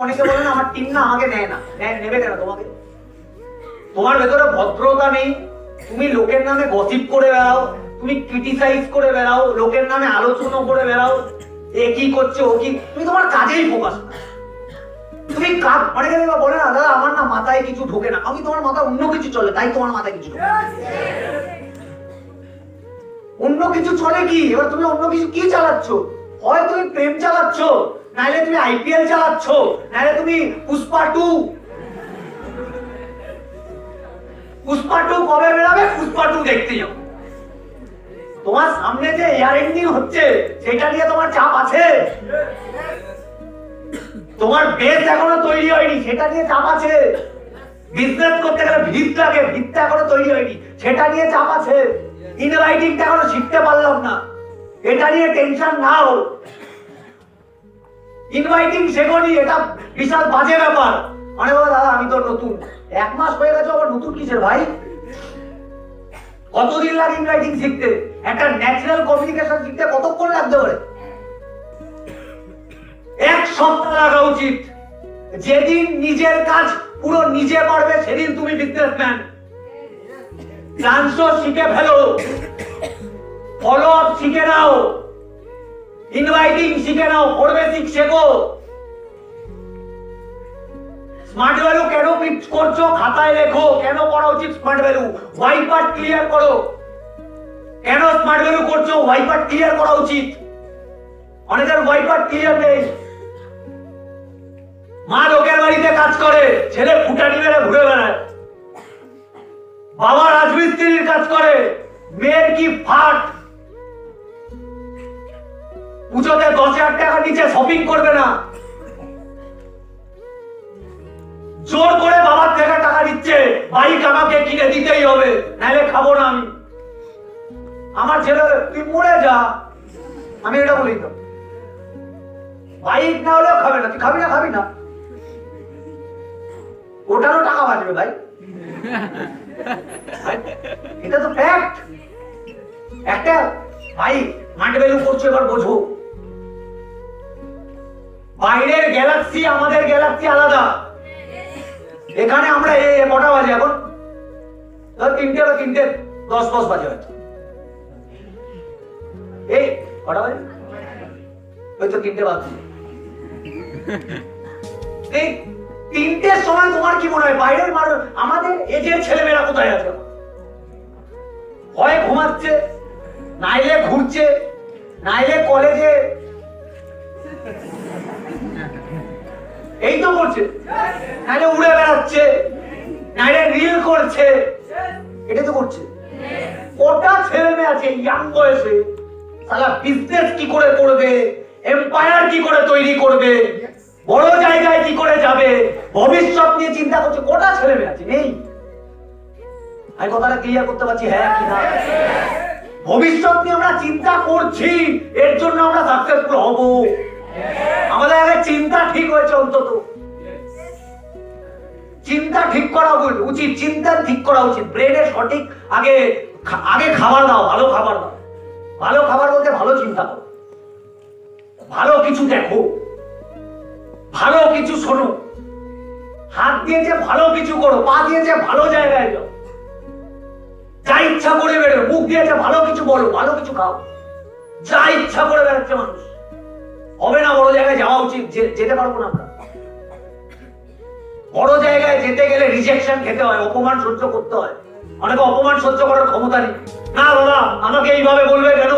অনেকে বলেন আমার টিম না আমাকে নেয় না, নেবে কেন? তোমাকে, তোমার ভেতরে ভদ্রতা নেই, তুমি লোকের নামে গসিপ করে বেড়াও, তুমি ক্রিটিসাইজ করে বেড়াও, লোকের নামে আলোচনা করে বেড়াও, এ কি করছে ও কি, তুমি তোমার কাজেই ফোকাস না। তুমি কাজ, অনেকে বলে না দাদা আমার না মাথায় কিছু ঢোকে না, আমি তোমার মাথায় অন্য কিছু চলে তাই তোমার মাথায় কিছু ঢোকে। অন্য কিছু চলে কি, এবার তুমি অন্য কিছু কি চালাচ্ছ? হয় তুমি প্রেম চালাচ্ছ, নাইলে তুমি আইপিএল চালাচ্ছ, নাইলে তুমি পুষ্পা 2 কবে বেরাবে, পুষ্পা 2 দেখতে যাও। তোমার সামনে যে এয়ার এন্ডিং হচ্ছে সেটা নিয়ে তোমার চাপ আছে, তোমার বেস এখনো তৈরি হয়নি সেটা নিয়ে চাপ আছে, বিজনেস করতে গেলে ভিত লাগে, ভিতটা এখনো তৈরি হয়নি সেটা নিয়ে চাপ আছে, ইনভাইটিংটা এখনো শিখতে পারলাম না এটা নিয়ে টেনশন নাও। ইনভাইটিং শেখনি, এটা বিশাল বাজে ব্যাপার। মানে বলো দাদা আমি তো নতুন, 1 মাস হয়ে গেছে আবার নতুন কিসের ভাই? কতদিন লাগে ইনভাইটিং শিখতে? একটা ন্যাচারাল কমিউনিকেশন শিখতে কতক্ষণ লাগতে পারে? 1 সপ্তাহ লাগা উচিত। যেদিন নিজের কাজ পুরো নিজে পারবে সেদিন তুমি বিজনেসম্যান। ট্রান্সফার শিখে ফেলো, ফলো আপ শিখে নাও, ইনভাইটিং শিখে নাও, বেসিক শেখো। স্মার্ট ভ্যালু কেন পিচ করছো খাতায় লেখো, কেন করা উচিত smart value, why part clear করো। কেন স্মার্ট ভ্যালু করছো, ওয়াই পার্ট ক্লিয়ার করা উচিত। অনেকের ওয়াই পার্ট ক্লিয়ার নেই। মা লোকের বাড়িতে কাজ করে, ছেলে ফুটানি মেরে ঘুরে বেড়ায়। বাবা রাজমিস্ত্রির কাজ করে, মেয়ের কি ফাট। পুজোতে 10,000 টাকা নিচে শপিং করবে না, জোর করে বাবার থেকে টাকা দিচ্ছে, বাইক আমাকে কিনে দিতেই হবে নাহলে খাবো না আমি। আমার ছেলে তুই মরে যা, আমি এটা বলি তো, বাইক না হলেও খাবে না। তুই খাবি না, খাবি না, ওটারও টাকা বাঁচবে ভাই, এটা তো ফ্যাক্ট। একটা ভাই স্মার্ট ভ্যালু করছো, এবার বোঝো বাইরের গ্যালাক্সি আমাদের গ্যালাক্সি আলাদা। এখানে আমরা কটা বাজে এখন? ধর 3টে বা 3:10 বাজে হয়তো। এই কটা বাজে? হয়তো 3টে বাজে। এই 3টের সময় তোমার কি মনে হয় বাইরের মানুষ, আমাদের এজের ছেলেমেয়েরা কোথায় আছে? হয় ঘুমাচ্ছে, নাইলে ঘুরছে, নাইলে কলেজে, এই তো করছে, নাইলে উড়ে বেড়াচ্ছে, নাইলে রিল করছে, এটা তো করছে। কটা ছেলে মেয়ে আছে ইয়াং বয়সে সালা বিজনেস কি করে করবে, এম্পায়ার কি করে তৈরি করবে, বড় জায়গায় কি করে যাবে, ভবিষ্যৎ নিয়ে চিন্তা করছে। কটা ছেলে মেয়ে আছে? নেই। আমি কথাটা ক্লিয়ার করতে পারছি হ্যাঁ কি না? ভবিষ্যৎ নিয়ে আমরা চিন্তা করছি, এর জন্য আমরা সাকসেসফুল হব। আমাদের আগে চিন্তা ঠিক হয়েছে, অন্তত চিন্তা ঠিক করা উচিত, চিন্তা ঠিক করা উচিত। ব্রেনে সঠিক আগে খাবার দাও, ভালো খাবার দাও। ভালো খাবার বলতে ভালো চিন্তা করো, ভালো কিছু দেখো, ভালো কিছু শোনো, হাত দিয়েছে ভালো কিছু করো, পা দিয়েছে ভালো জায়গায় যাও, যা ইচ্ছা করে বেরো, মুখ দিয়েছে ভালো কিছু বলো, ভালো কিছু খাও। যা ইচ্ছা করে বেড়াচ্ছে মানুষ, হবে না বড় জায়গায় যাওয়া উচিত? যেতে পারবো না আমরা। বড় জায়গায় যেতে গেলে রিজেকশন খেতে হয়, অপমান সহ্য করতে হয়। অনেকে অপমান সহ্য করার ক্ষমতা নেই। না বাবা আমাকে এইভাবে বলবে কেন?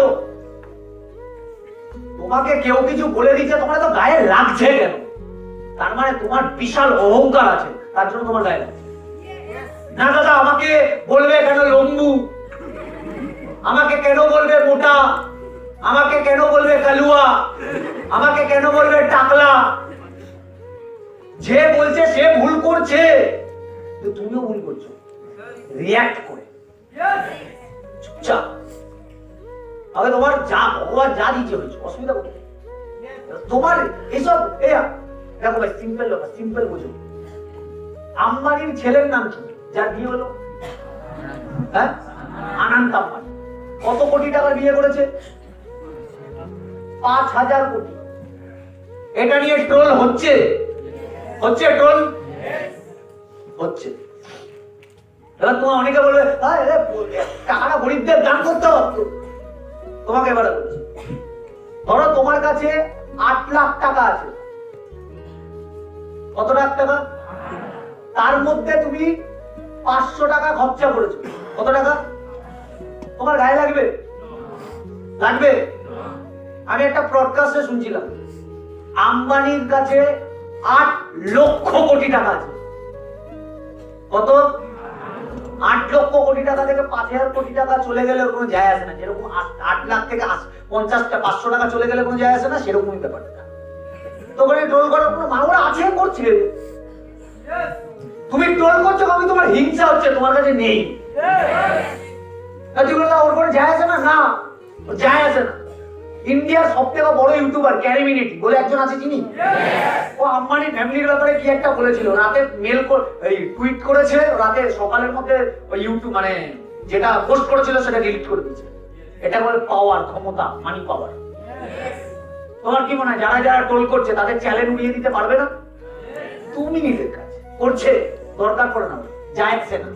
তোমাকে কেউ কিছু বলে দিচ্ছে, তোমার তো গায়ে লাগছে কেন? তার মানে তোমার বিশাল অহংকার আছে, তার জন্য তোমার গায়ে লাগছে। না দাদা আমাকে বলবে কেন লম্বু, আমাকে কেন বলবে মোটা, আমাকে কেন বলবে কালুয়া, আমাকে কেন বলবে টাকলা। যে বলছে সে ভুল করছে, তুমিও ভুল করছো। রিঅ্যাক্ট করে চুপচাপ, আগে তোমার যা ভগবান যা দিচ্ছে হয়েছে, অসুবিধা করতে তোমার এইসব। দেখো ভাই সিম্পল বুঝো। আম্বানির ছেলের নাম কি যার বিয়ে হলো? হ্যাঁ, আনন্ত আম্বানি। কত কোটি টাকা বিয়ে করেছে? 5,000 কোটি। এটা নিয়ে ট্রোল হচ্ছে, হচ্ছে ট্রোল হচ্ছে। এবার তোমার অনেকে বলবে টাকাটা গরিবদের দান করতে পারতো। তোমাকে এবারে বলছি, ধরো তোমার কাছে 8 লাখ টাকা আছে। কত লাখ টাকা? তার মধ্যে তুমি 500 টাকা খরচা করেছো। কত টাকা? তোমার গায়ে লাগবে? লাগবে? আমি একটা ব্রডকাস্টে শুনছিলাম, আম্বানির কাছে 8 লক্ষ কোটি টাকা আছে। কত? 8 লক্ষ কোটি টাকা থেকে 5,000 কোটি টাকা চলে গেলে কোনো যায় আসে না। যেরকম 8 লাখ থেকে 500 টাকা চলে গেলে কোনো যায় আসে না, সেরকমই ব্যাপারটা। তোমরা ট্রোল করার কোনো মানুষ আছে? করছে। তুমি ট্রোল করছো, আমি তোমার হিংসা হচ্ছে, তোমার কাছে নেই। ওর করে যায় আসে না? না, যায় আসে না। ইন্ডিয়ার সবথেকে বড় ইউটিউবার ক্যারিমিনিটি বলে একজন আছে, চিনি? ও আম্বানি ফ্যামিলির ব্যাপারে কি একটা বলেছিল, রাতে মেল টুইট করেছে, রাতে সকালের মধ্যে ওই ইউটিউব মানে যেটা পোস্ট করেছিল সেটা ডিলিট করে দিয়েছে। এটা বলে পাওয়ার, ক্ষমতা, মানি পাওয়ার। তোমার কি মনে হয় যারা যারা ট্রোল করছে তাদের চ্যালেঞ্জ উড়িয়ে দিতে পারবে না? তুমি নিজের কাজ করছে, দরকার পড়ে না, যায় আসে না।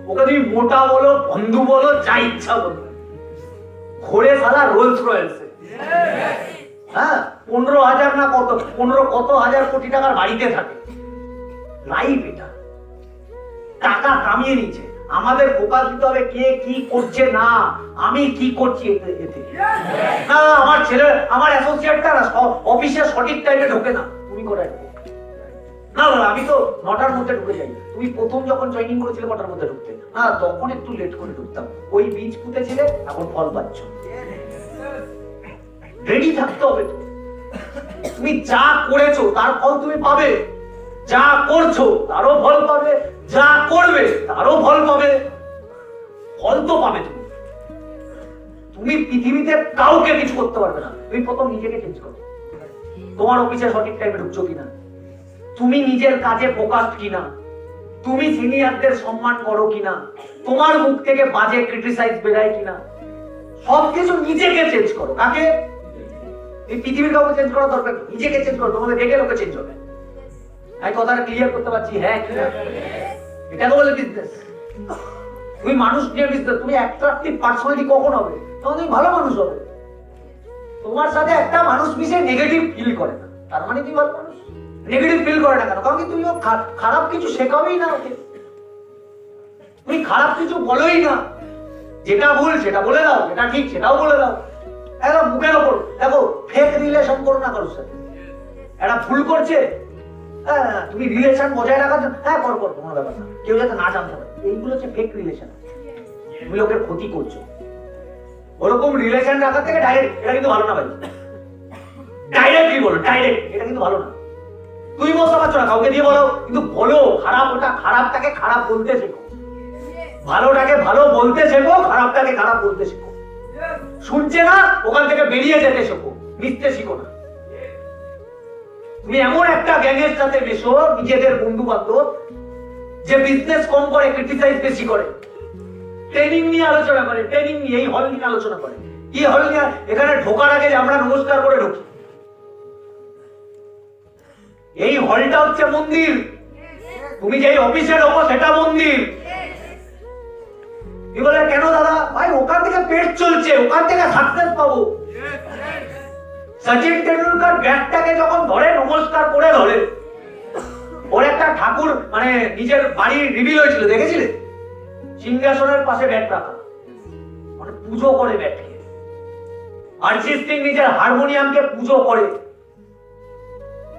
ওকে তুমি মোটা বলো, বন্ধু বলো, যা ইচ্ছা বলো, ঘোরে সালা রোলস রয়েলসে। হ্যাঁ, 15,000 না কত 15 কত হাজার কোটি টাকার বাড়িতে থাকে। লাইফ এটা, টাকা কামিয়ে নিচ্ছে। আমাদের ফোকাস দিতে হবে কে কি করছে, না আমি কি করছি এতে। না আমার ছেলে, আমার অ্যাসোসিয়েটটা অফিসে সঠিক টাইমে ঢোকে না, তুমি করে না। আমি তো 9টার মধ্যে ঢুকে যাই। তুমি প্রথম যখন জয়েনিং করেছিলে কটার মধ্যে ঢুকতে? না, তখন একটু লেট করে ঢুকতাম। ওই বীজ পুঁতেছিলে, এখন ফল পাচ্ছ। রেডি থাকতে হবে। তুমি যা করেছো তার ফল তুমি পাবে, যা করছো তারও ফল পাবে, যা করবে তারও ফল পাবে। ফল তো পাবে তুমি। তুমি পৃথিবীতে কাউকে কিছু করতে পারবে না। তুমি প্রথম নিজেকে চেঞ্জ করো। তোমার অফিসে সঠিক টাইমে ঢুকছো কিনা, তুমি নিজের কাজে ফোকাসড কিনা, তুমি সিনিয়রদের সম্মান করো কিনা, তোমার মুখ থেকে বাজে ক্রিটিসাইজ বেরায় কিনা, সবকিছু নিজেকে চেঞ্জ করো। কাকে? এই পৃথিবীর কাউকে চেঞ্জ করার দরকার, নিজেকে চেঞ্জ করো। তোমাকে দেখে লোকে চেঞ্জ হবে। আমি কথাটা ক্লিয়ার করতে পারছি? হ্যাঁ, এটা তো বলে বিজনেস। তুমি মানুষ নিয়ে বিজনেস, তুমি অ্যাট্রাকটিভ পার্সোনালিটি কখন হবে? তখন তুমি ভালো মানুষ হবে। তোমার সাথে একটা মানুষ মিশে নেগেটিভ ফিল করে না, তার মানে তুমি ভালো মানুষ। নেগেটিভ ফিল করে না কেন? কারণ কি তুমি খারাপ কিছু শেখাবেই না ওকে, তুমি খারাপ কিছু বলোই না। যেটা ভুল সেটা বলে দাও, যেটা ঠিক সেটাও বলে দাও। একদম মুখের ওপর। দেখো, ফেক রিলেশন করো না কারোর সাথে। একটা ভুল করছে, হ্যাঁ তুমি রিলেশন বজায় রাখার জন্য হ্যাঁ কর কোনো ব্যাপার না, কেউ যাতে না জানতে পারে। এইগুলো হচ্ছে ফেক রিলেশন। তুমি লোকের ক্ষতি করছো। ওরকম রিলেশন রাখার থেকে ডাইরেক্ট, এটা কিন্তু ভালো না ভাই। ডাইরেক্টলি বলো, ডাইরেক্ট, এটা কিন্তু ভালো না। তুই বলতে পারছো না, কাউকে দিয়ে বলো, কিন্তু বলো। খারাপ, ওটা খারাপটাকে খারাপ বলতে শেখো, ভালোটাকে ভালো বলতে শেখো, খারাপটাকে খারাপ বলতে শেখো। শুনছে না, ওখান থেকে বেরিয়ে যেতে শেখো, মিশতে শিখো না। তুমি এমন একটা গ্যাংয়ের সাথে মেশো, নিজেদের বন্ধু বান্ধব, যে বিজনেস কম করে, ক্রিটিসাইজ বেশি করে, ট্রেনিং নিয়ে আলোচনা করে, ট্রেনিং নিয়ে এই হল নিয়ে আলোচনা করে। কি হল নিয়ে? এখানে ঢোকার আগে যে আমরা নমস্কার করে ঢুকি। এই হলটা হচ্ছে মন্দির। তুমি যে অফিসে ঢোকো সেটা মন্দির। কি বলে কেন দাদা? ভাই ওখান থেকে পেট চলছে, ওখান থেকে সাকসেস পাবো। সচিন টেন্ডুলকার ব্যাটটাকে যখন ধরে, নমস্কার করে ধরে, ওর একটা ঠাকুর মানে নিজের বাড়ি রিভিল হয়েছিল, দেখেছিলে? সিংহাসনের পাশে ব্যাট রাখা, মানে পুজো করে ব্যাটকে। অরিজিৎ সিং নিজের হারমোনিয়ামকে পুজো করে।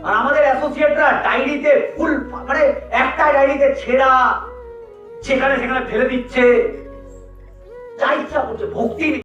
আর আমাদের অ্যাসোসিয়েটরা ডায়েরিতে ফুল, মানে একটা ডায়েরিতে ছেঁড়া, সেখানে সেখানে ফেলে দিচ্ছে, যা ইচ্ছা করছে, ভক্তি